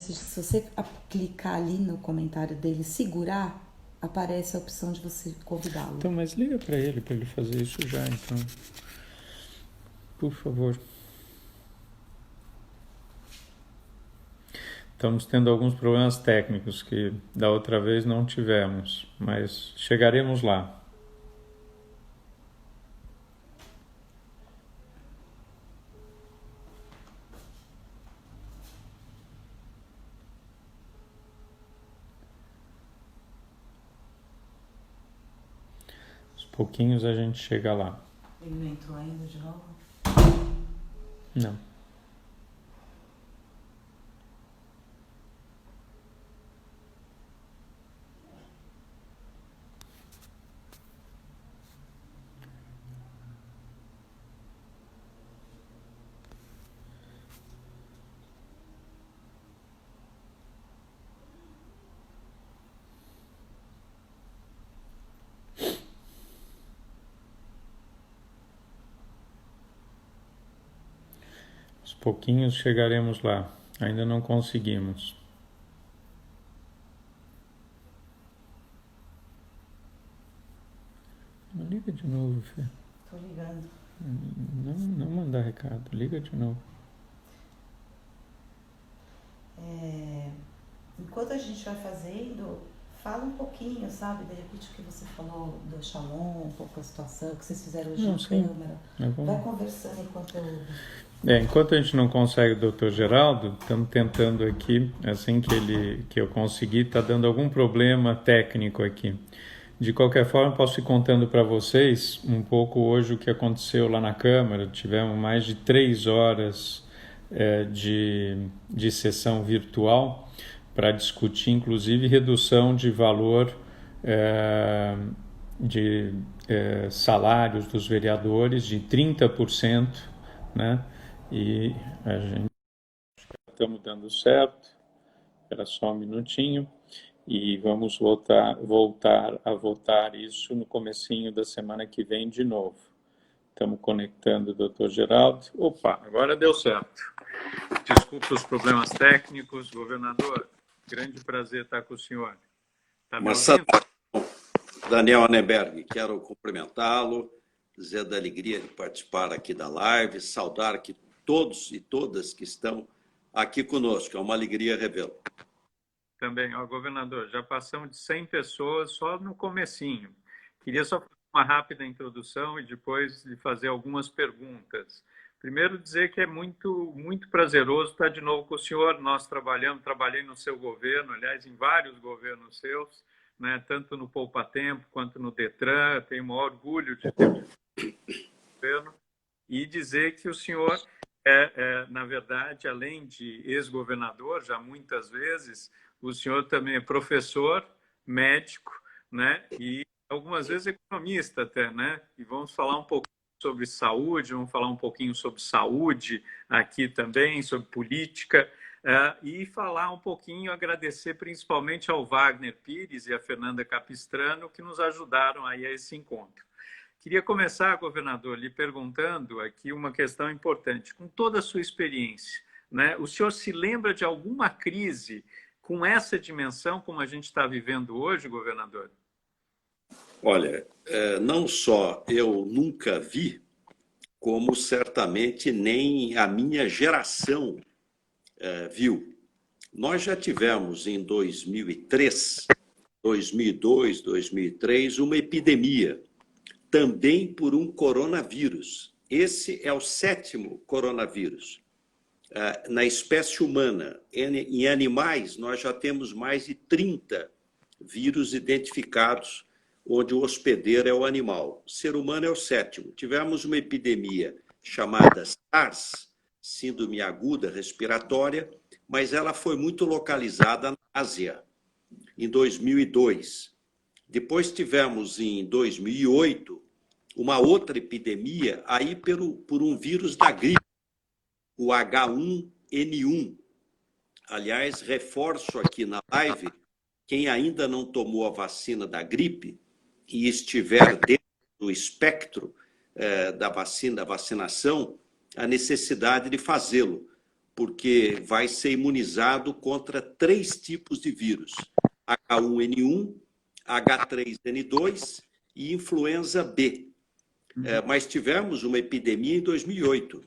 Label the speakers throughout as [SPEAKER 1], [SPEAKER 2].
[SPEAKER 1] Se você clicar ali no comentário dele, segurar, aparece a opção de você convidá-lo.
[SPEAKER 2] Então, mas liga para ele fazer isso já, então. Por favor. Estamos tendo alguns problemas técnicos que da outra vez não tivemos, mas chegaremos lá. Aos pouquinhos a gente chega lá.
[SPEAKER 1] Ele não entrou ainda de novo?
[SPEAKER 2] Não. Aos pouquinhos chegaremos lá. Ainda não conseguimos. Liga de novo, Fê.
[SPEAKER 1] Tô ligando.
[SPEAKER 2] Não mandar recado. Liga de novo.
[SPEAKER 1] Enquanto a gente vai fazendo, fala um pouquinho, sabe? De repente o que você falou do Shalom, um pouco a situação que vocês fizeram hoje
[SPEAKER 2] Não,
[SPEAKER 1] na
[SPEAKER 2] sim.
[SPEAKER 1] câmera. Vai conversando enquanto eu...
[SPEAKER 2] Enquanto a gente não consegue o Dr. Geraldo, estamos tentando aqui, assim que eu conseguir, está dando algum problema técnico aqui. De qualquer forma, posso ir contando para vocês um pouco hoje o que aconteceu lá na Câmara. Tivemos mais de 3 horas de sessão virtual para discutir, inclusive, redução de valor de salários dos vereadores de 30%, né? E a gente estamos dando certo. Era só um minutinho. E vamos voltar a votar isso no comecinho da semana que vem de novo. Estamos conectando o Dr. Geraldo. Opa, agora deu certo. Desculpe os problemas técnicos, governador. Grande prazer estar com o senhor. Está me ouvindo?
[SPEAKER 3] Daniel Anneberg, quero cumprimentá-lo, dizer da alegria de participar aqui da live, saudar aqui todos e todas que estão aqui conosco. É uma alegria revê-lo.
[SPEAKER 2] Também, governador, já passamos de 100 pessoas só no comecinho. Queria só fazer uma rápida introdução e depois lhe fazer algumas perguntas. Primeiro, dizer que é muito prazeroso estar de novo com o senhor. Nós trabalhei no seu governo, aliás, em vários governos seus, né, tanto no Poupa Tempo quanto no Detran. Tenho o maior orgulho de ter no governo e dizer que o senhor na verdade, além de ex-governador, já muitas vezes, o senhor também é professor, médico, né? E algumas vezes economista até, né? E vamos falar um pouco sobre saúde, vamos falar um pouquinho sobre saúde aqui também, sobre política, e falar um pouquinho, agradecer principalmente ao Wagner Pires e à Fernanda Capistrano, que nos ajudaram aí a esse encontro. Queria começar, governador, lhe perguntando aqui uma questão importante. Com toda a sua experiência, né, o senhor se lembra de alguma crise com essa dimensão como a gente está vivendo hoje, governador?
[SPEAKER 3] Olha, não só eu nunca vi, como certamente nem a minha geração viu. Nós já tivemos em 2003, 2002, 2003, uma epidemia, também por um coronavírus. Esse é o 7º coronavírus. Na espécie humana, em animais, nós já temos mais de 30 vírus identificados, onde o hospedeiro é o animal. O ser humano é o 7º. Tivemos uma epidemia chamada SARS, síndrome aguda respiratória, mas ela foi muito localizada na Ásia, em 2002. Depois tivemos, em 2008, uma outra epidemia, aí por um vírus da gripe, o H1N1. Aliás, reforço aqui na live, quem ainda não tomou a vacina da gripe e estiver dentro do espectro da vacinação, a necessidade de fazê-lo, porque vai ser imunizado contra 3 tipos de vírus: H1N1, H3N2 e influenza B. Mas tivemos uma epidemia em 2008.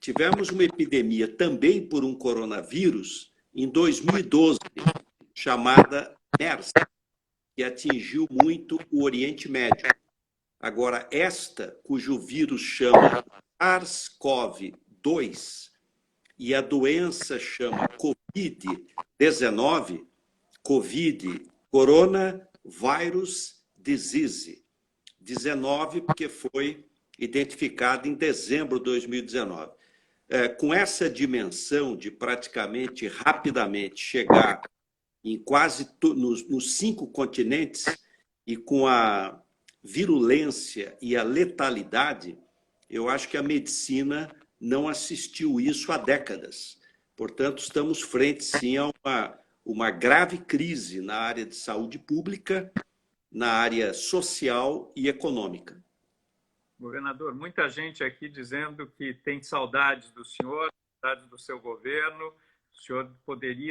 [SPEAKER 3] Tivemos uma epidemia também por um coronavírus em 2012, chamada MERS, que atingiu muito o Oriente Médio. Agora, esta, cujo vírus chama SARS-CoV-2 e a doença chama Covid-19, Covid, Coronavirus Disease, 19, porque foi identificado em dezembro de 2019. Com essa dimensão de praticamente rapidamente chegar em quase nos 5 continentes e com a virulência e a letalidade, eu acho que a medicina não assistiu isso há décadas. Portanto, estamos frente, sim, a uma grave crise na área de saúde pública, na área social e econômica.
[SPEAKER 2] Governador, muita gente aqui dizendo que tem saudades do senhor, saudades do seu governo. O senhor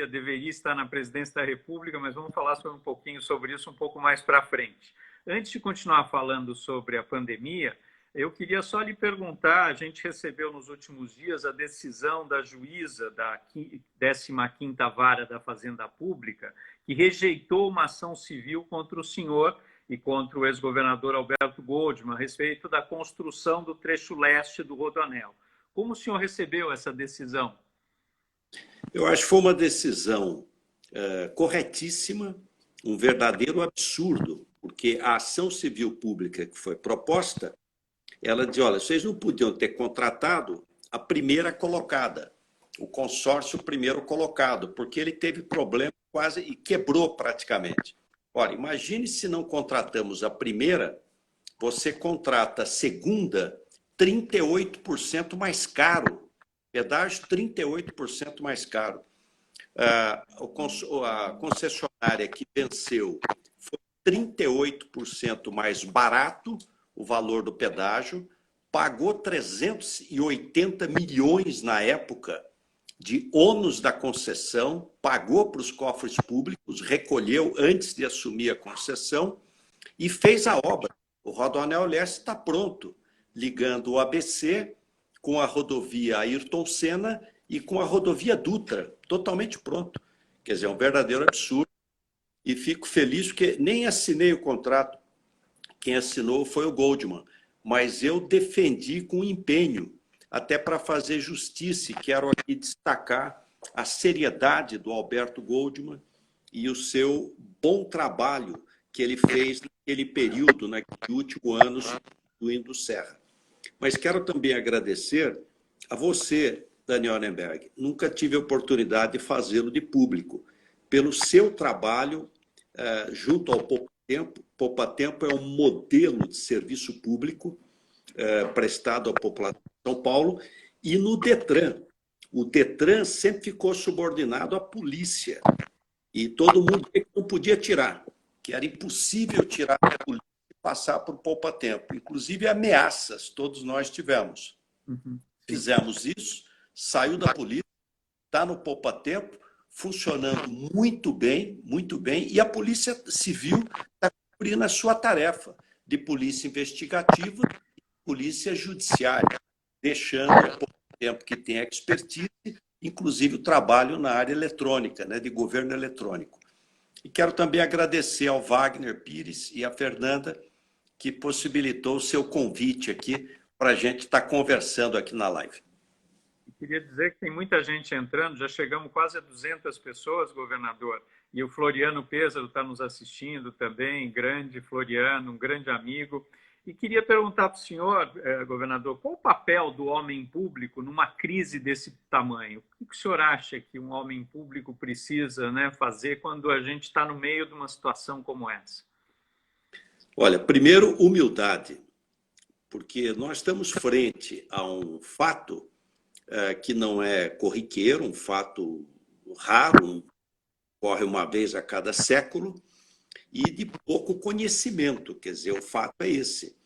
[SPEAKER 2] deveria estar na presidência da República, mas vamos falar um pouquinho sobre isso um pouco mais para frente. Antes de continuar falando sobre a pandemia, eu queria só lhe perguntar, a gente recebeu nos últimos dias a decisão da juíza da 15ª Vara da Fazenda Pública, que rejeitou uma ação civil contra o senhor e contra o ex-governador Alberto Goldman a respeito da construção do trecho leste do Rodoanel. Como o senhor recebeu essa decisão?
[SPEAKER 3] Eu acho que foi uma decisão corretíssima, um verdadeiro absurdo, porque a ação civil pública que foi proposta, ela diz, olha, vocês não podiam ter contratado a primeira colocada, o consórcio primeiro colocado, porque ele teve problema quase e quebrou praticamente. Olha, imagine se não contratamos a primeira, você contrata a segunda 38% mais caro. Pedágio 38% mais caro. A concessionária que venceu foi 38% mais barato o valor do pedágio, pagou 380 milhões na época de ônus da concessão, pagou para os cofres públicos, recolheu antes de assumir a concessão e fez a obra. O Rodoanel Leste está pronto, ligando o ABC com a rodovia Ayrton Senna e com a rodovia Dutra, totalmente pronto. Quer dizer, é um verdadeiro absurdo. E fico feliz porque nem assinei o contrato. Quem assinou foi o Goldman, mas eu defendi com empenho, até para fazer justiça, e quero aqui destacar a seriedade do Alberto Goldman e o seu bom trabalho que ele fez naquele período, naquele último ano do Indusserra. Mas quero também agradecer a você, Daniel Annemberg. Nunca tive a oportunidade de fazê-lo de público, pelo seu trabalho junto ao Poupa Tempo. Poupa Tempo é um modelo de serviço público prestado à população de São Paulo, e no Detran. O Detran sempre ficou subordinado à polícia, e todo mundo não podia tirar, que era impossível tirar a polícia e passar por Poupa Tempo. Inclusive ameaças, todos nós tivemos. Fizemos isso, saiu da polícia, está no Poupa Tempo, funcionando muito bem, e a Polícia Civil está cumprindo a sua tarefa de polícia investigativa e polícia judiciária, deixando o Poupa Tempo que tem expertise, inclusive o trabalho na área eletrônica, né, de governo eletrônico. E quero também agradecer ao Wagner Pires e à Fernanda, que possibilitou o seu convite aqui para a gente estar conversando aqui na live.
[SPEAKER 2] Queria dizer que tem muita gente entrando, já chegamos quase a 200 pessoas, governador, e o Floriano Pêssaro está nos assistindo também, grande Floriano, um grande amigo. E queria perguntar para o senhor, governador, qual o papel do homem público numa crise desse tamanho? O que o senhor acha que um homem público precisa, né, fazer quando a gente está no meio de uma situação como essa?
[SPEAKER 3] Olha, primeiro, humildade, porque nós estamos frente a um fato que não é corriqueiro, um fato raro, ocorre uma vez a cada século, e de pouco conhecimento. Quer dizer, o fato é esse.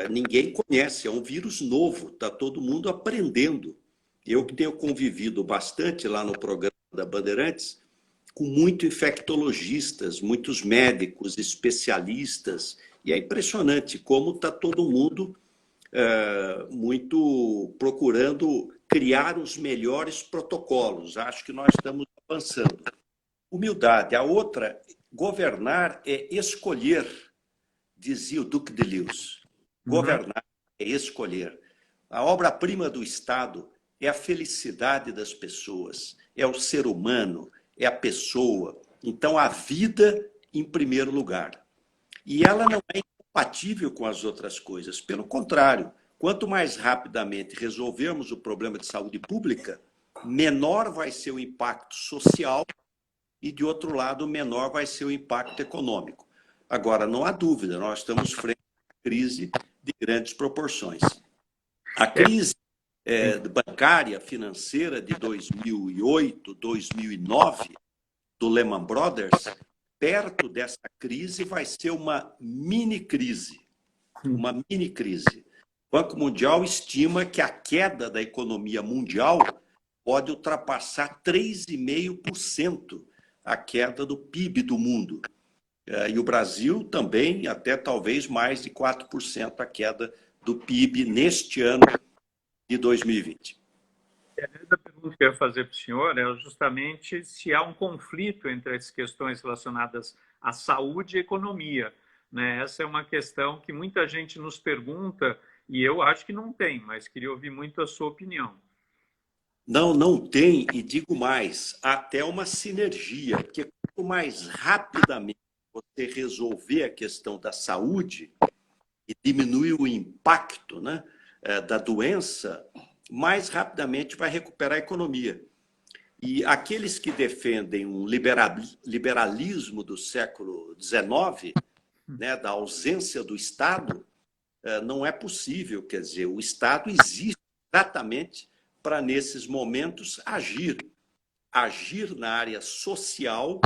[SPEAKER 3] Ninguém conhece, é um vírus novo, está todo mundo aprendendo Eu que tenho convivido bastante lá no programa da Bandeirantes, com muitos infectologistas, muitos médicos, especialistas, e é impressionante como está todo mundo muito procurando criar os melhores protocolos. Acho que nós estamos avançando. Humildade. A outra, governar é escolher, dizia o Duque de Lewis. Governar é escolher. A obra-prima do Estado é a felicidade das pessoas, é o ser humano, é a pessoa. Então, a vida em primeiro lugar. E ela não é incompatível com as outras coisas. Pelo contrário, quanto mais rapidamente resolvermos o problema de saúde pública, menor vai ser o impacto social e, de outro lado, menor vai ser o impacto econômico. Agora, não há dúvida, nós estamos frente a uma crise de grandes proporções. A crise bancária, financeira de 2008, 2009, do Lehman Brothers, perto dessa crise vai ser uma mini-crise. Uma mini-crise. O Banco Mundial estima que a queda da economia mundial pode ultrapassar 3,5% a queda do PIB do mundo. E o Brasil também, até talvez mais de 4% a queda do PIB neste ano de 2020.
[SPEAKER 2] A pergunta que eu ia fazer para o senhor é justamente se há um conflito entre as questões relacionadas à saúde e economia, né? Essa é uma questão que muita gente nos pergunta e eu acho que não tem, mas queria ouvir muito a sua opinião.
[SPEAKER 3] Não, não tem, e digo mais, até uma sinergia, porque quanto mais rapidamente você resolver a questão da saúde e diminuir o impacto, né, da doença, mais rapidamente vai recuperar a economia. E aqueles que defendem um liberalismo do século XIX, né, da ausência do Estado, não é possível. Quer dizer, o Estado existe exatamente para, nesses momentos, agir. Agir na área social.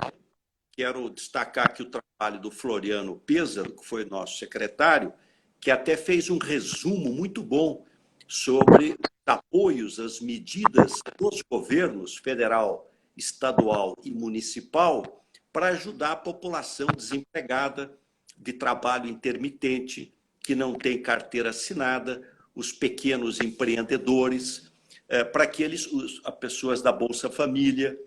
[SPEAKER 3] Quero destacar aqui o trabalho do Floriano Pêssaro, que foi nosso secretário, que até fez um resumo muito bom sobre os apoios, as medidas dos governos federal, estadual e municipal para ajudar a população desempregada, de trabalho intermitente, que não tem carteira assinada, os pequenos empreendedores, para as pessoas da Bolsa Família,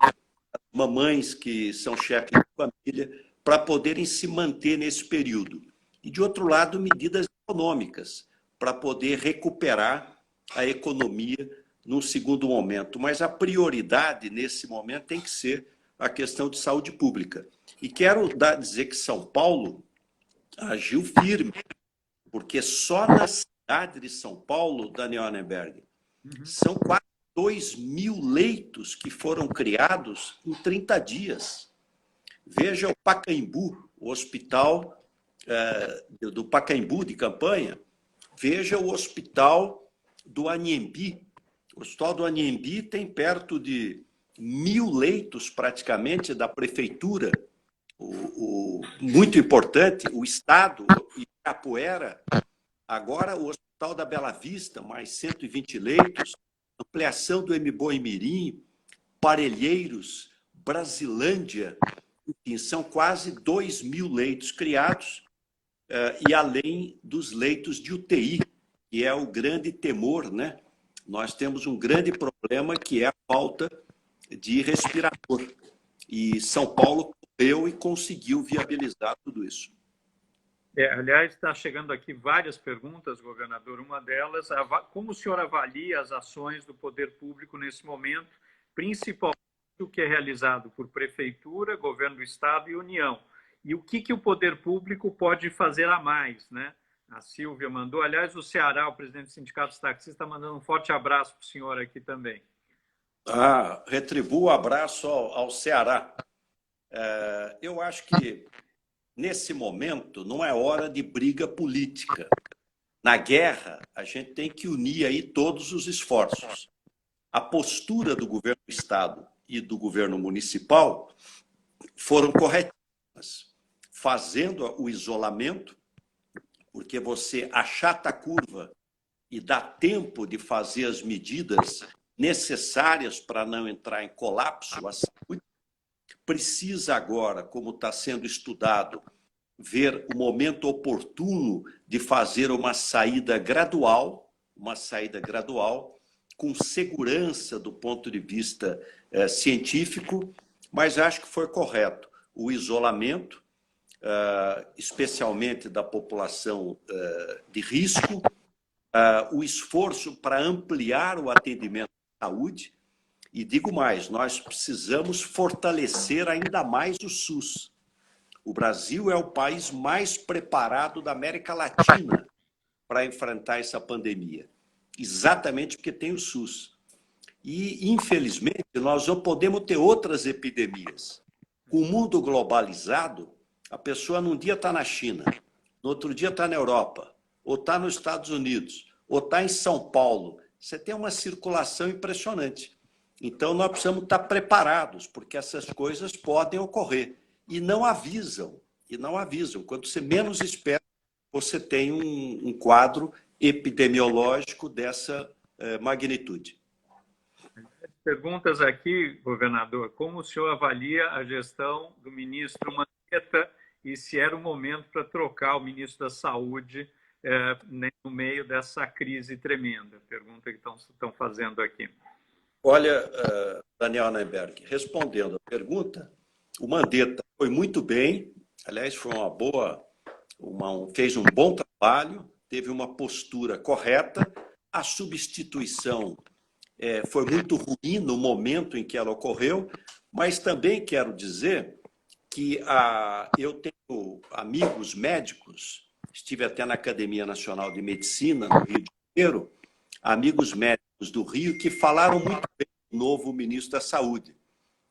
[SPEAKER 3] mamães que são chefes de família, para poderem se manter nesse período. E, de outro lado, medidas econômicas, para poder recuperar a economia num segundo momento. Mas a prioridade, nesse momento, tem que ser a questão de saúde pública. E quero dizer que São Paulo agiu firme, porque só na cidade de São Paulo, Daniel Annenberg, são quase 2.000 leitos que foram criados em 30 dias. Veja o Pacaembu, o hospital do Pacaembu de campanha. Veja o hospital do Anhembi. O hospital do Anhembi tem perto de 1.000 leitos, praticamente, da prefeitura. Muito importante, o Estado, Ibirapuera. Agora, o Hospital da Bela Vista, mais 120 leitos. Ampliação do Mboi Mirim, Parelheiros, Brasilândia, enfim, são quase 2.000 leitos criados, e além dos leitos de UTI, que é o grande temor, né? Nós temos um grande problema que é a falta de respirador. E São Paulo correu e conseguiu viabilizar tudo isso.
[SPEAKER 2] Aliás, está chegando aqui várias perguntas, governador. Uma delas, como o senhor avalia as ações do poder público nesse momento, principalmente o que é realizado por prefeitura, governo do Estado e União? E o que o poder público pode fazer a mais, né? A Silvia mandou. Aliás, o Ceará, o presidente do Sindicato dos Taxistas, está mandando um forte abraço para o senhor aqui também.
[SPEAKER 3] Retribuo o abraço ao Ceará. Eu acho que nesse momento, não é hora de briga política. Na guerra, a gente tem que unir aí todos os esforços. A postura do governo do Estado e do governo municipal foram corretíssimas, fazendo o isolamento, porque você achata a curva e dá tempo de fazer as medidas necessárias para não entrar em colapso, a saúde precisa agora, como está sendo estudado, ver o momento oportuno de fazer uma saída gradual, com segurança do ponto de vista científico, mas acho que foi correto. O isolamento, especialmente da população de risco, o esforço para ampliar o atendimento à saúde, e digo mais, nós precisamos fortalecer ainda mais o SUS. O Brasil é o país mais preparado da América Latina para enfrentar essa pandemia, exatamente porque tem o SUS. E, infelizmente, nós não podemos ter outras epidemias. Com o mundo globalizado, a pessoa num dia está na China, no outro dia está na Europa, ou está nos Estados Unidos, ou está em São Paulo. Você tem uma circulação impressionante. Então, nós precisamos estar preparados, porque essas coisas podem ocorrer. E não avisam. Quando você menos espera, você tem um quadro epidemiológico dessa magnitude.
[SPEAKER 2] Perguntas aqui, governador. Como o senhor avalia a gestão do ministro Mandetta e se era o momento para trocar o ministro da Saúde no meio dessa crise tremenda? Pergunta que estão fazendo aqui.
[SPEAKER 3] Olha, Daniel Neuberg, respondendo a pergunta, o Mandetta foi muito bem, aliás, foi fez um bom trabalho, teve uma postura correta, a substituição foi muito ruim no momento em que ela ocorreu, mas também quero dizer que eu tenho amigos médicos, estive até na Academia Nacional de Medicina, no Rio de Janeiro, amigos médicos do Rio que falaram muito bem do novo ministro da Saúde,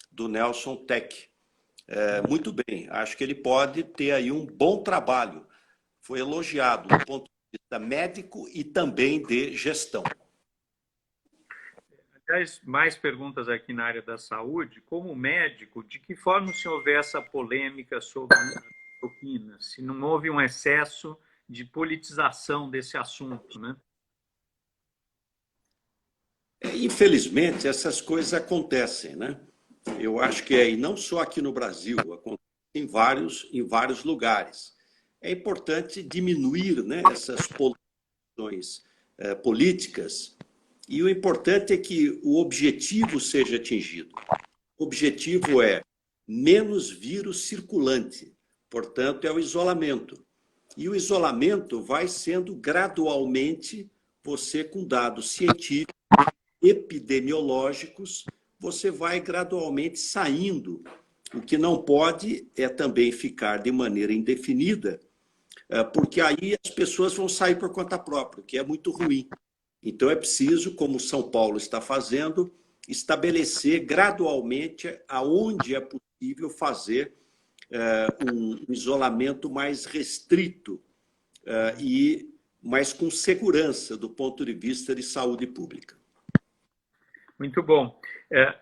[SPEAKER 3] do Nelson Tech. Muito bem, acho que ele pode ter aí um bom trabalho. Foi elogiado do ponto de vista médico e também de gestão.
[SPEAKER 2] Aliás, mais perguntas aqui na área da saúde. Como médico, de que forma o senhor vê essa polêmica sobre a cloroquina? Se não houve um excesso de politização desse assunto, né?
[SPEAKER 3] Infelizmente, essas coisas acontecem, né? Eu acho que e não só aqui no Brasil, acontece em vários lugares. É importante diminuir, né, essas polações políticas, e o importante é que o objetivo seja atingido. O objetivo é menos vírus circulante, portanto, é o isolamento. E o isolamento vai sendo gradualmente, você com dados científicos, epidemiológicos, você vai gradualmente saindo. O que não pode é também ficar de maneira indefinida, porque aí as pessoas vão sair por conta própria, o que é muito ruim. Então é preciso, como São Paulo está fazendo, estabelecer gradualmente aonde é possível fazer um isolamento mais restrito mas com segurança do ponto de vista de saúde pública.
[SPEAKER 2] Muito bom.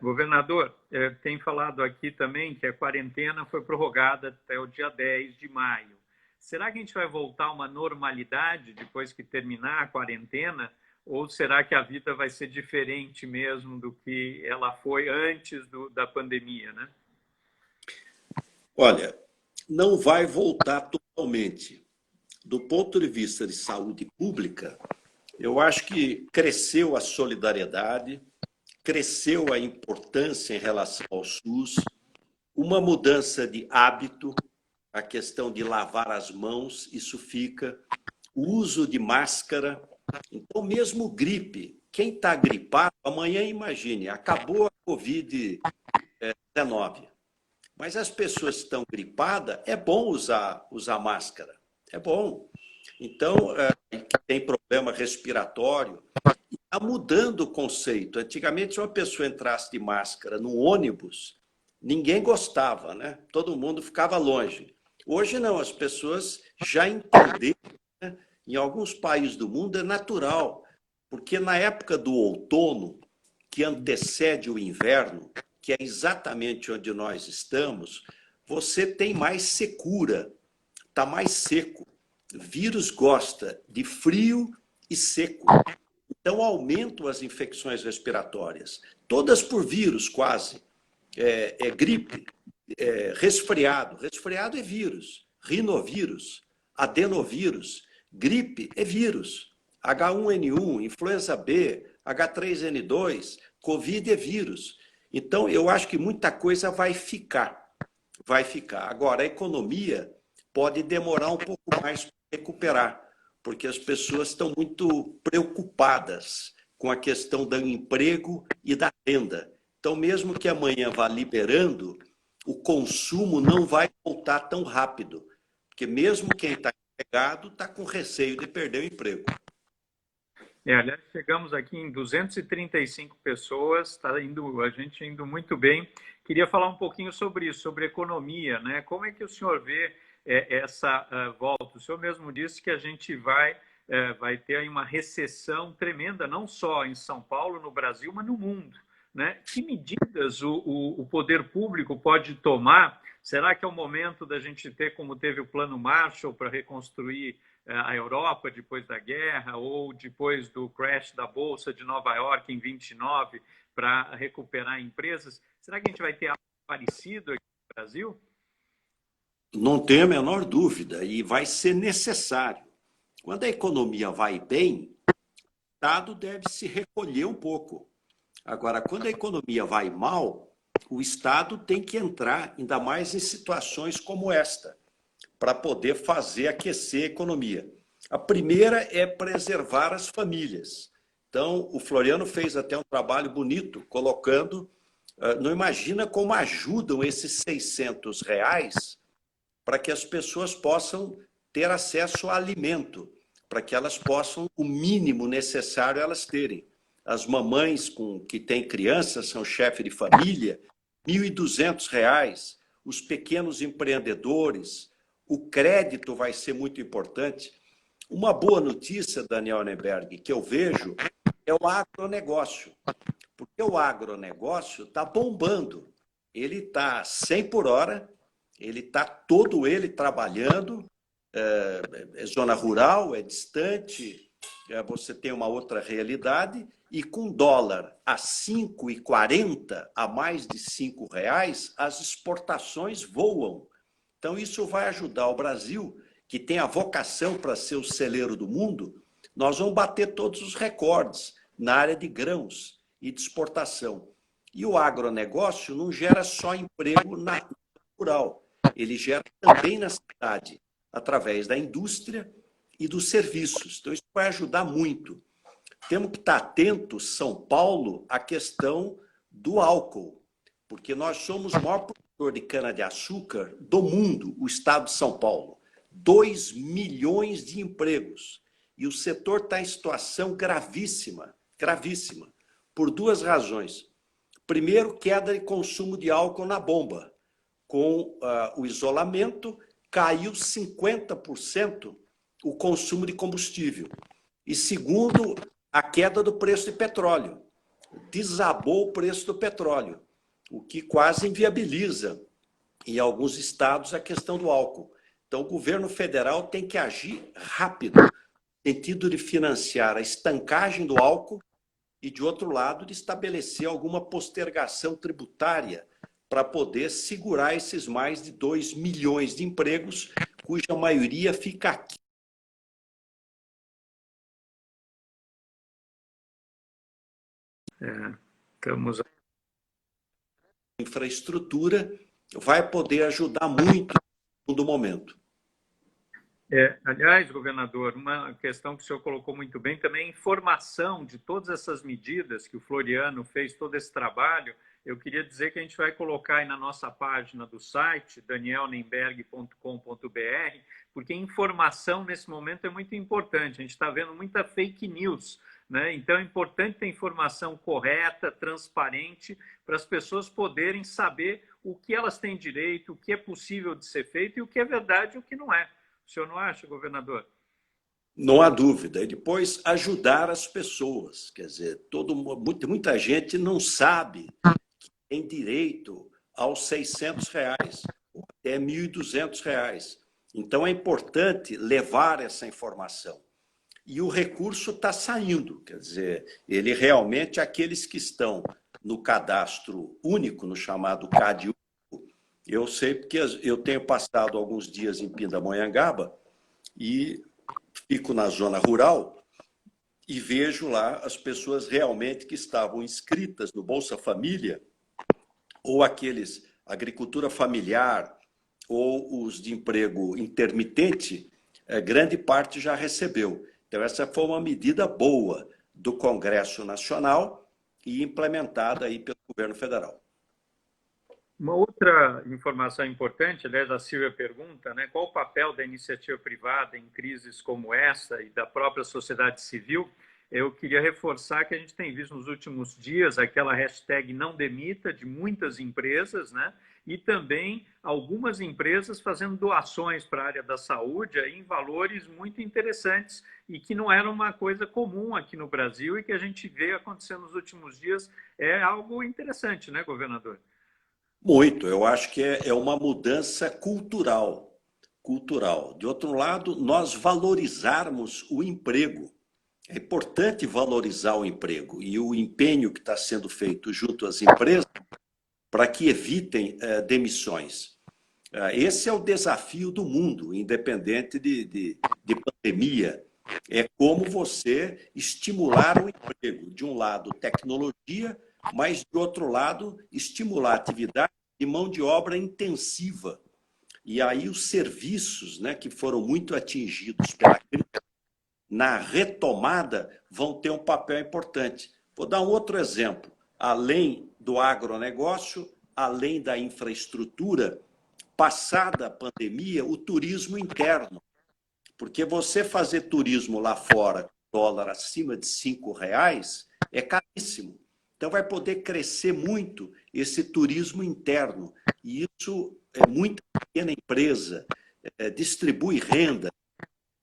[SPEAKER 2] Governador, tem falado aqui também que a quarentena foi prorrogada até o dia 10 de maio. Será que a gente vai voltar a uma normalidade depois que terminar a quarentena? Ou será que a vida vai ser diferente mesmo do que ela foi antes da pandemia, né?
[SPEAKER 3] Olha, não vai voltar totalmente. Do ponto de vista de saúde pública, eu acho que cresceu a solidariedade, cresceu a importância em relação ao SUS, uma mudança de hábito, a questão de lavar as mãos, isso fica, o uso de máscara. Então, mesmo gripe, quem está gripado, amanhã imagine, acabou a Covid-19, mas as pessoas que estão gripadas, é bom usar máscara, é bom. Então, tem problema respiratório, está mudando o conceito. Antigamente, se uma pessoa entrasse de máscara no ônibus, ninguém gostava, né? Todo mundo ficava longe. Hoje não, as pessoas já entenderam, né? Em alguns países do mundo é natural, porque na época do outono, que antecede o inverno, que é exatamente onde nós estamos, você tem mais secura, está mais seco. O vírus gosta de frio e seco. Então, aumentam as infecções respiratórias, todas por vírus quase. Gripe, resfriado. Resfriado é vírus. Rinovírus, adenovírus. Gripe é vírus. H1N1, influenza B, H3N2, Covid é vírus. Então, eu acho que muita coisa vai ficar. Vai ficar. Agora, a economia pode demorar um pouco mais para recuperar, porque as pessoas estão muito preocupadas com a questão do emprego e da renda. Então, mesmo que amanhã vá liberando, o consumo não vai voltar tão rápido, porque mesmo quem está empregado está com receio de perder o emprego.
[SPEAKER 2] Aliás, chegamos aqui em 235 pessoas, está a gente indo muito bem. Queria falar um pouquinho sobre isso, sobre economia, né? Como é que o senhor vê essa volta? O senhor mesmo disse que a gente vai ter aí uma recessão tremenda, não só em São Paulo, no Brasil, mas no mundo, né? Que medidas o poder público pode tomar? Será que é o momento da gente ter, como teve o Plano Marshall para reconstruir a Europa depois da guerra, ou depois do crash da Bolsa de Nova York em 29, para recuperar empresas? Será que a gente vai ter algo parecido aqui no Brasil?
[SPEAKER 3] Não tenho a menor dúvida, e vai ser necessário. Quando a economia vai bem, o Estado deve se recolher um pouco. Agora, quando a economia vai mal, o Estado tem que entrar, ainda mais em situações como esta, para poder aquecer a economia. A primeira é preservar as famílias. Então, o Floriano fez até um trabalho bonito, colocando, não imagina como ajudam esses R$ 600 para que as pessoas possam ter acesso a alimento, para que elas possam, o mínimo necessário elas terem. As mamães que têm crianças, são chefe de família, R$ 1.200, os pequenos empreendedores, o crédito vai ser muito importante. Uma boa notícia, Daniel Neberg, que eu vejo é o agronegócio, porque o agronegócio está bombando. Ele está 100 por hora, ele está todo ele trabalhando, é zona rural, é distante, você tem uma outra realidade, e com dólar a 5,40, a mais de R$ 5, as exportações voam. Então, isso vai ajudar o Brasil, que tem a vocação para ser o celeiro do mundo. Nós vamos bater todos os recordes na área de grãos e de exportação. E o agronegócio não gera só emprego na área rural, ele gera também na cidade, através da indústria e dos serviços. Então, isso vai ajudar muito. Temos que estar atentos, São Paulo, à questão do álcool, porque nós somos o maior produtor de cana-de-açúcar do mundo, o estado de São Paulo. 2 milhões de empregos. E o setor está em situação gravíssima, gravíssima, por duas razões. Primeiro, queda de consumo de álcool na bomba. Com o isolamento, caiu 50% o consumo de combustível. E segundo, a queda do preço de petróleo. Desabou o preço do petróleo, o que quase inviabiliza, em alguns estados, a questão do álcool. Então, o governo federal tem que agir rápido, no sentido de financiar a estancagem do álcool e, de outro lado, de estabelecer alguma postergação tributária para poder segurar esses mais de 2 milhões de empregos, cuja maioria fica aqui.
[SPEAKER 2] Estamos...
[SPEAKER 3] Infraestrutura vai poder ajudar muito no momento.
[SPEAKER 2] Aliás, governador, uma questão que o senhor colocou muito bem também é a informação de todas essas medidas que o Floriano fez, todo esse trabalho. Eu queria dizer que a gente vai colocar aí na nossa página do site, danielnemberg.com.br, porque informação nesse momento é muito importante. A gente está vendo muita fake news, né? Então é importante ter informação correta, transparente, para as pessoas poderem saber o que elas têm direito, o que é possível de ser feito e o que é verdade e o que não é. O senhor não acha, governador?
[SPEAKER 3] Não há dúvida. E depois ajudar as pessoas. Quer dizer, muita gente não sabe que tem direito aos R$ 600 ou até R$ 1.200. Então é importante levar essa informação. e o recurso está saindo. Quer dizer, ele realmente, aqueles que estão no cadastro único, no chamado CAD único, eu sei porque eu tenho passado alguns dias em Pindamonhangaba e fico na zona rural e vejo lá as pessoas realmente que estavam inscritas no Bolsa Família, ou aqueles agricultura familiar, ou os de emprego intermitente, grande parte já recebeu. Então, essa foi uma medida boa do Congresso Nacional e implementada aí pelo governo federal.
[SPEAKER 2] Uma outra informação importante, aliás, a Silvia pergunta, né, qual o papel da iniciativa privada em crises como essa e da própria sociedade civil? Eu queria reforçar que a gente tem visto nos últimos dias aquela hashtag não demita de muitas empresas, né? E também algumas empresas fazendo doações para a área da saúde em valores muito interessantes e que não era uma coisa comum aqui no Brasil e que a gente vê acontecendo nos últimos dias. É algo interessante, né, governador?
[SPEAKER 3] Muito, eu acho que é uma mudança cultural. De outro lado, nós valorizarmos o emprego. É importante valorizar o emprego e o empenho que está sendo feito junto às empresas para que evitem demissões. Esse é o desafio do mundo, independente de pandemia. É como você estimular o emprego. De um lado, tecnologia, mas, de outro lado, estimular a atividade de mão de obra intensiva. E aí os serviços, né, que foram muito atingidos pela crise, na retomada, vão ter um papel importante. Vou dar um outro exemplo. Além do agronegócio, além da infraestrutura, passada a pandemia, o turismo interno. Porque você fazer turismo lá fora, dólar acima de R$ 5, é caríssimo. Então vai poder crescer muito esse turismo interno. E isso é muita pequena empresa, distribui renda.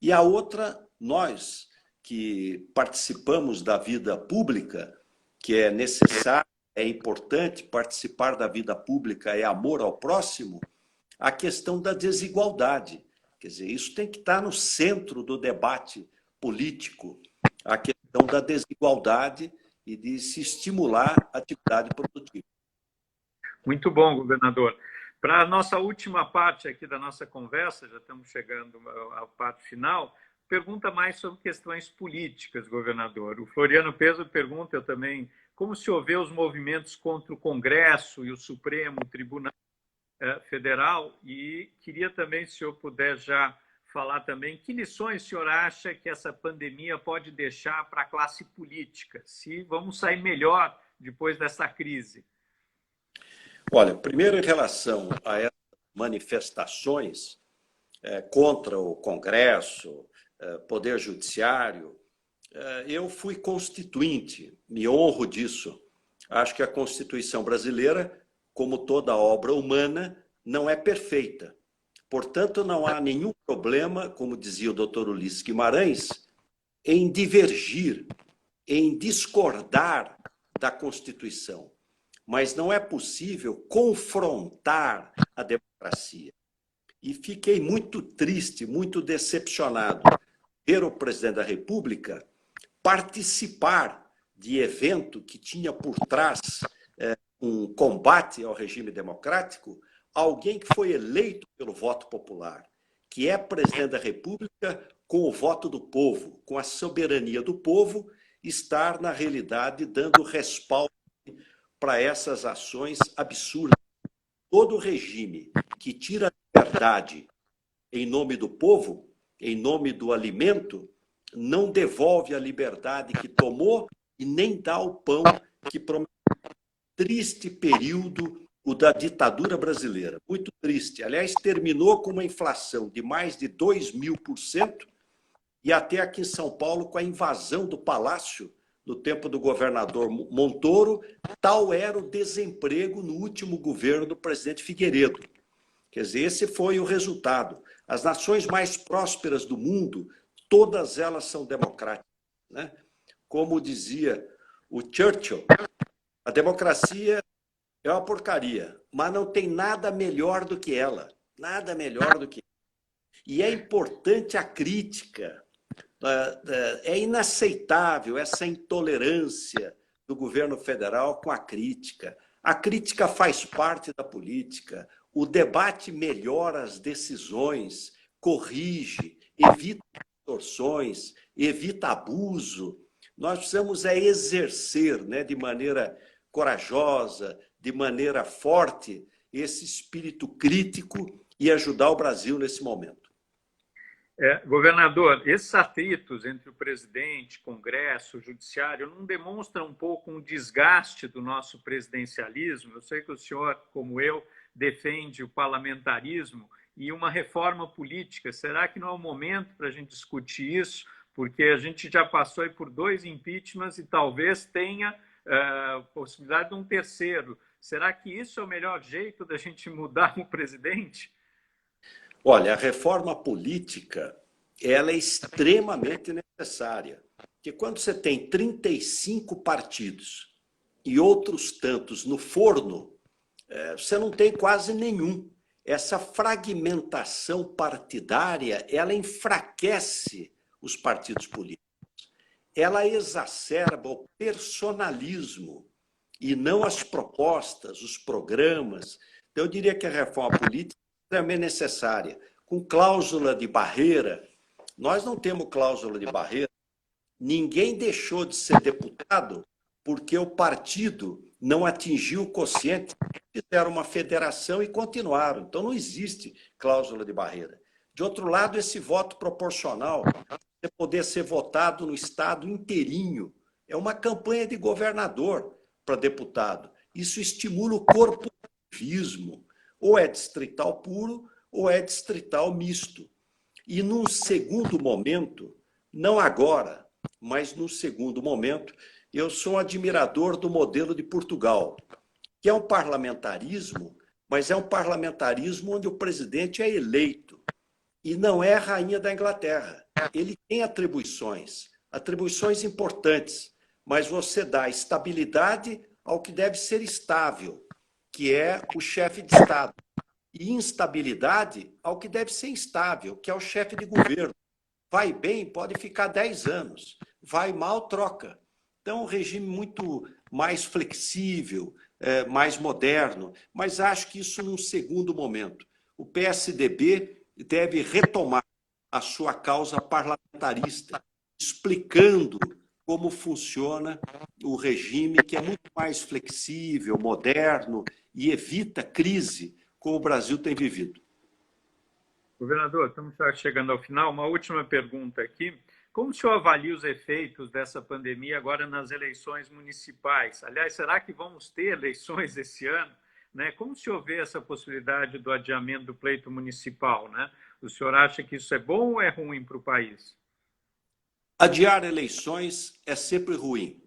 [SPEAKER 3] E a outra, nós que participamos da vida pública, que é necessário, é importante participar da vida pública, é amor ao próximo, a questão da desigualdade. Quer dizer, isso tem que estar no centro do debate político, a questão da desigualdade e de se estimular a atividade produtiva.
[SPEAKER 2] Muito bom, governador. Para a nossa última parte aqui da nossa conversa, já estamos chegando à parte final, pergunta mais sobre questões políticas, governador. O Floriano Peso pergunta, eu também, como se vê os movimentos contra o Congresso e o Supremo Tribunal Federal, e queria também, se o senhor puder já falar também, que lições o senhor acha que essa pandemia pode deixar para a classe política? Se vamos sair melhor depois dessa crise?
[SPEAKER 3] Olha, primeiro em relação a essas manifestações contra o Congresso, Poder Judiciário, eu fui constituinte, me honro disso. Acho que a Constituição brasileira, como toda obra humana, não é perfeita. Portanto, não há nenhum problema, como dizia o doutor Ulisses Guimarães, em divergir, em discordar da Constituição. Mas não é possível confrontar a democracia. E fiquei muito triste, muito decepcionado ver o presidente da República participar de evento que tinha por trás um combate ao regime democrático, alguém que foi eleito pelo voto popular, que é presidente da República com o voto do povo, com a soberania do povo, estar, na realidade, dando respaldo para essas ações absurdas. Todo regime que tira a liberdade em nome do povo, em nome do alimento, não devolve a liberdade que tomou e nem dá o pão que prometeu. Triste período o da ditadura brasileira, muito triste. Aliás, terminou com uma inflação de mais de 2.000% e até aqui em São Paulo com a invasão do Palácio no tempo do governador Montoro, tal era o desemprego no último governo do presidente Figueiredo. Quer dizer, esse foi o resultado. As nações mais prósperas do mundo, todas elas são democráticas, né? Como dizia o Churchill, a democracia é uma porcaria, mas não tem nada melhor do que ela. Nada melhor do que ela. E é importante a crítica. É inaceitável essa intolerância do governo federal com a crítica. A crítica faz parte da política. O debate melhora as decisões, corrige, evita distorções, evita abuso. Nós precisamos exercer, né, de maneira corajosa, de maneira forte, esse espírito crítico e ajudar o Brasil nesse momento.
[SPEAKER 2] Governador, esses atritos entre o presidente, Congresso, Judiciário, não demonstram um pouco um desgaste do nosso presidencialismo? Eu sei que o senhor, como eu, defende o parlamentarismo e uma reforma política. Será que não é o momento para a gente discutir isso? Porque a gente já passou aí por 2 impeachments e talvez tenha possibilidade de um terceiro. Será que isso é o melhor jeito da gente mudar o presidente?
[SPEAKER 3] Olha, a reforma política, ela é extremamente necessária, porque quando você tem 35 partidos e outros tantos no forno, você não tem quase nenhum. Essa fragmentação partidária, ela enfraquece os partidos políticos. Ela exacerba o personalismo e não as propostas, os programas. Então, eu diria que a reforma política também necessária, com cláusula de barreira. Nós não temos cláusula de barreira. Ninguém deixou de ser deputado porque o partido não atingiu o quociente, fizeram uma federação e continuaram. Então não existe cláusula de barreira. De outro lado, esse voto proporcional, você poder ser votado no estado inteirinho, é uma campanha de governador para deputado. Isso estimula o corporativismo. Ou é distrital puro, ou é distrital misto. E num segundo momento, não agora, mas num segundo momento, eu sou um admirador do modelo de Portugal, que é um parlamentarismo, mas é um parlamentarismo onde o presidente é eleito e não é a rainha da Inglaterra. Ele tem atribuições importantes, mas você dá estabilidade ao que deve ser estável, que é o chefe de Estado, e instabilidade ao que deve ser instável, que é o chefe de governo. Vai bem, pode ficar 10 anos. Vai mal, troca. Então, um regime muito mais flexível, mais moderno, mas acho que isso num segundo momento. O PSDB deve retomar a sua causa parlamentarista, explicando como funciona o regime, que é muito mais flexível, moderno e evita crise, como o Brasil tem vivido.
[SPEAKER 2] Governador, estamos chegando ao final. Uma última pergunta aqui. Como o senhor avalia os efeitos dessa pandemia agora nas eleições municipais? Aliás, será que vamos ter eleições esse ano? Como o senhor vê essa possibilidade do adiamento do pleito municipal? O senhor acha que isso é bom ou é ruim para o país?
[SPEAKER 3] Adiar eleições é sempre ruim.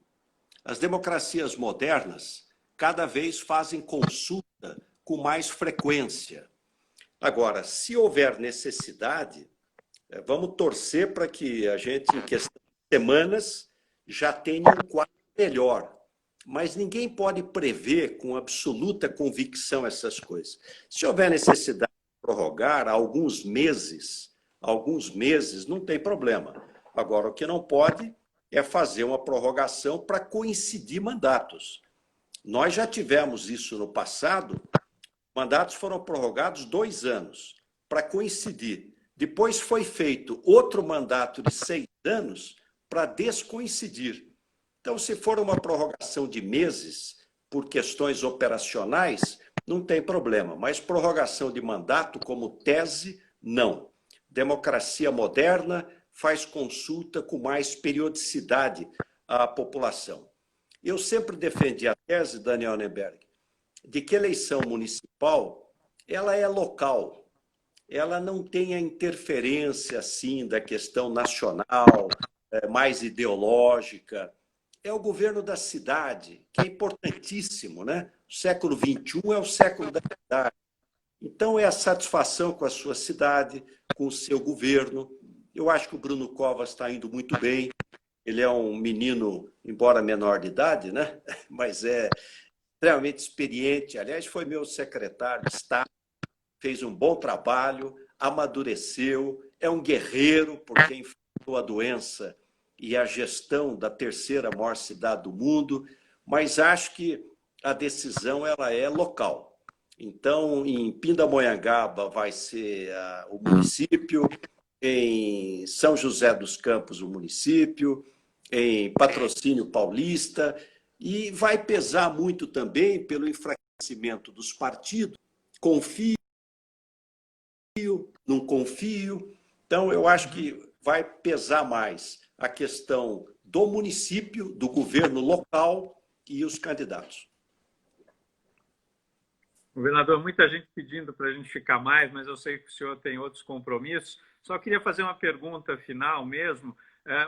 [SPEAKER 3] As democracias modernas cada vez fazem consulta com mais frequência. Agora, se houver necessidade, vamos torcer para que a gente, em questão de semanas, já tenha um quadro melhor. Mas ninguém pode prever com absoluta convicção essas coisas. Se houver necessidade de prorrogar alguns meses, não tem problema. Agora, o que não pode é fazer uma prorrogação para coincidir mandatos. Nós já tivemos isso no passado, mandatos foram prorrogados 2 anos para coincidir. Depois foi feito outro mandato de 6 anos para descoincidir. Então, se for uma prorrogação de meses por questões operacionais, não tem problema. Mas prorrogação de mandato como tese, não. Democracia moderna faz consulta com mais periodicidade à população. Eu sempre defendi a tese, Daniel Neuberg, de que a eleição municipal ela é local. Ela não tem a interferência assim da questão nacional, mais ideológica. É o governo da cidade, que é importantíssimo, né? O século XXI é o século da cidade. Então, é a satisfação com a sua cidade, com o seu governo. Eu acho que o Bruno Covas está indo muito bem. Ele é um menino, embora menor de idade, né? Mas é extremamente experiente. Aliás, foi meu secretário de Estado, fez um bom trabalho, amadureceu, é um guerreiro, porque enfrentou a doença e a gestão da terceira maior cidade do mundo, mas acho que a decisão ela é local. Então, em Pindamonhangaba vai ser o município, em São José dos Campos o município, em Patrocínio Paulista, e vai pesar muito também pelo enfraquecimento dos partidos, confio, não confio. Então, eu acho que vai pesar mais a questão do município, do governo local e os candidatos.
[SPEAKER 2] Governador, muita gente pedindo para a gente ficar mais, mas eu sei que o senhor tem outros compromissos. Só queria fazer uma pergunta final mesmo.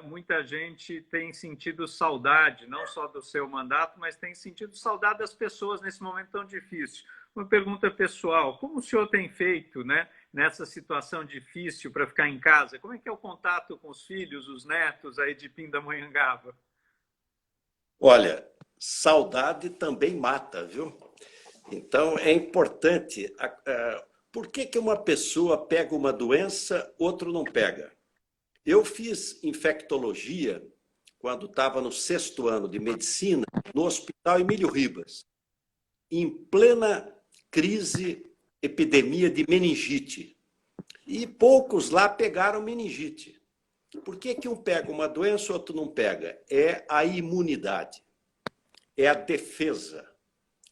[SPEAKER 2] Muita gente tem sentido saudade, não só do seu mandato, mas tem sentido saudade das pessoas nesse momento tão difícil. Uma pergunta pessoal, como o senhor tem feito, né, nessa situação difícil para ficar em casa? Como é que é o contato com os filhos, os netos aí de Pindamonhangaba?
[SPEAKER 3] Olha, saudade também mata, viu? Então, é importante. Por que uma pessoa pega uma doença, outro não pega? Eu fiz infectologia quando estava no 6º ano de medicina, no Hospital Emílio Ribas, em plena crise, epidemia de meningite. E poucos lá pegaram meningite. Por que um pega uma doença, outro não pega? É a imunidade, é a defesa.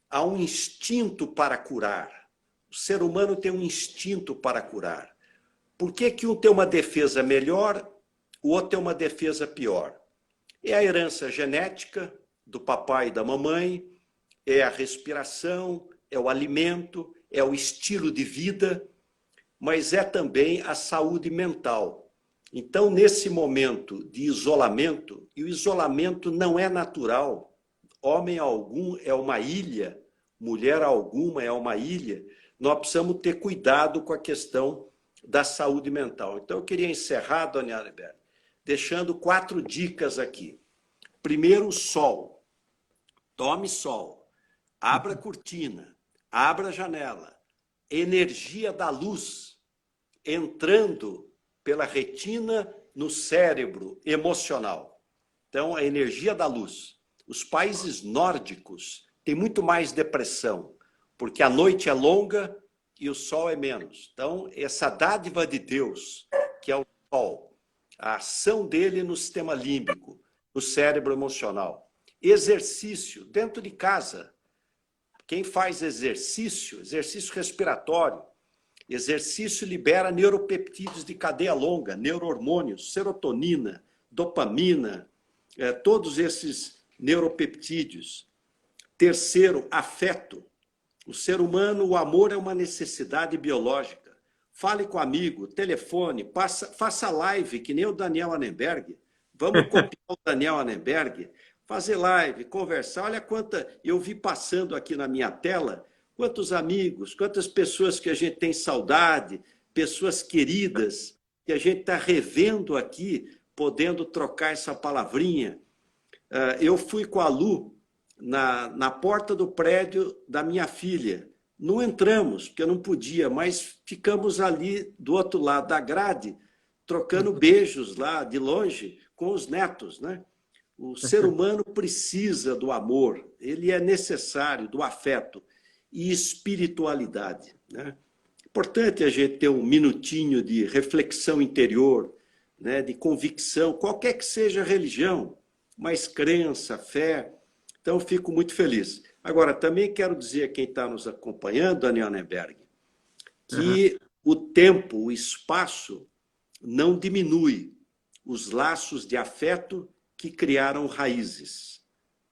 [SPEAKER 3] Há um instinto para curar. O ser humano tem um instinto para curar. Por que um tem uma defesa melhor, o outro tem uma defesa pior? É a herança genética do papai e da mamãe, é a respiração, é o alimento, é o estilo de vida, mas é também a saúde mental. Então, nesse momento de isolamento, e o isolamento não é natural, homem algum é uma ilha, mulher alguma é uma ilha, nós precisamos ter cuidado com a questão da saúde mental. Então, eu queria encerrar, Dona Anneberg, deixando 4 dicas aqui. Primeiro, sol. Tome sol. Abra a cortina. Abra a janela. Energia da luz entrando pela retina no cérebro emocional. Então, a energia da luz. Os países nórdicos têm muito mais depressão, porque a noite é longa e o sol é menos. Então, essa dádiva de Deus, que é o sol, a ação dele no sistema límbico, no cérebro emocional. Exercício dentro de casa. Quem faz exercício, exercício respiratório, exercício libera neuropeptídeos de cadeia longa, neurohormônios, serotonina, dopamina, todos esses neuropeptídeos. Terceiro, afeto. O ser humano, o amor é uma necessidade biológica. Fale com amigo, telefone, faça live, que nem o Daniel Anneberg. Vamos copiar o Daniel Anneberg, fazer live, conversar. Olha quanta eu vi passando aqui na minha tela, quantos amigos, quantas pessoas que a gente tem saudade, pessoas queridas, que a gente está revendo aqui, podendo trocar essa palavrinha. Eu fui com a Lu na porta do prédio da minha filha. Não entramos, porque eu não podia, mas ficamos ali do outro lado da grade, trocando beijos lá de longe com os netos, né? O ser humano precisa do amor, ele é necessário, do afeto e espiritualidade, né? Importante a gente ter um minutinho de reflexão interior, né? De convicção, qualquer que seja a religião, mas crença, fé. Então, fico muito feliz. Agora, também quero dizer a quem está nos acompanhando, Daniel Anneberg, que o tempo, o espaço, não diminui os laços de afeto que criaram raízes.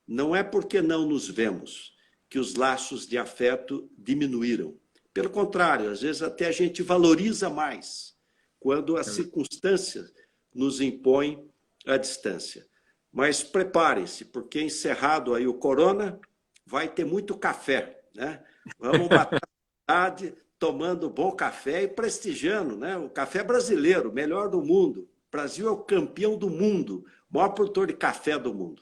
[SPEAKER 3] Não é porque não nos vemos que os laços de afeto diminuíram. Pelo contrário, às vezes até a gente valoriza mais quando as circunstâncias nos impõem a distância. Mas preparem-se, porque encerrado aí o corona, vai ter muito café, né? Vamos matar a cidade tomando bom café e prestigiando, né? O café brasileiro, melhor do mundo. O Brasil é o campeão do mundo, o maior produtor de café do mundo.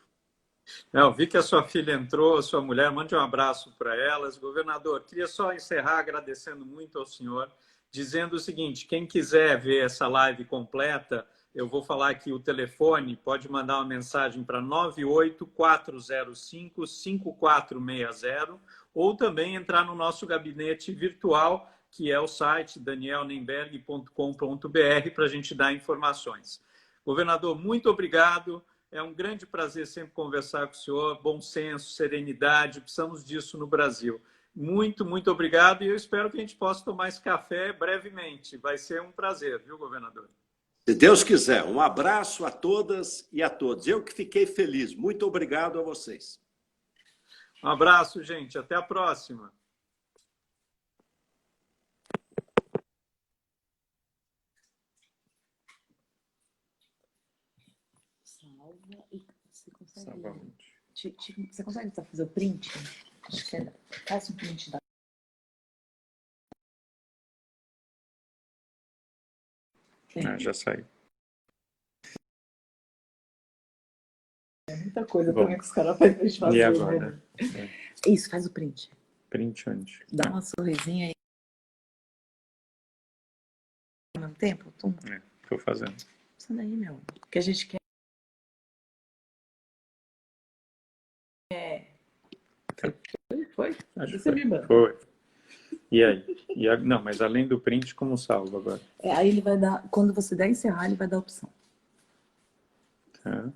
[SPEAKER 2] Não, vi que a sua filha entrou, a sua mulher, mande um abraço para elas. Governador, queria só encerrar agradecendo muito ao senhor, dizendo o seguinte, quem quiser ver essa live completa, Eu vou falar aqui o telefone, pode mandar uma mensagem para 98405-5460 ou também entrar no nosso gabinete virtual, que é o site danielnemberg.com.br, para a gente dar informações. Governador, muito obrigado. É um grande prazer sempre conversar com o senhor. Bom senso, serenidade, precisamos disso no Brasil. Muito, muito obrigado e eu espero que a gente possa tomar esse café brevemente. Vai ser um prazer, viu, governador?
[SPEAKER 3] Se Deus quiser, um abraço a todas e a todos. Eu que fiquei feliz. Muito obrigado a vocês.
[SPEAKER 2] Um abraço, gente. Até a próxima.
[SPEAKER 1] Salva e você consegue fazer o print? Acho que faz um print da.
[SPEAKER 2] Já saiu.
[SPEAKER 1] É muita coisa também que os caras fazem pra gente fazer.
[SPEAKER 2] E agora?
[SPEAKER 1] Né? Isso, faz o print.
[SPEAKER 2] Print onde?
[SPEAKER 1] Dá uma sorrisinha aí. Ao mesmo tempo?
[SPEAKER 2] Estou fazendo.
[SPEAKER 1] Isso daí, meu. O que a gente quer. Foi?
[SPEAKER 2] Acho que
[SPEAKER 1] Você me manda.
[SPEAKER 2] foi. E aí? Não, mas além do print, como salvo agora?
[SPEAKER 1] Aí ele vai dar. Quando você der encerrar, ele vai dar a opção.
[SPEAKER 2] Tá.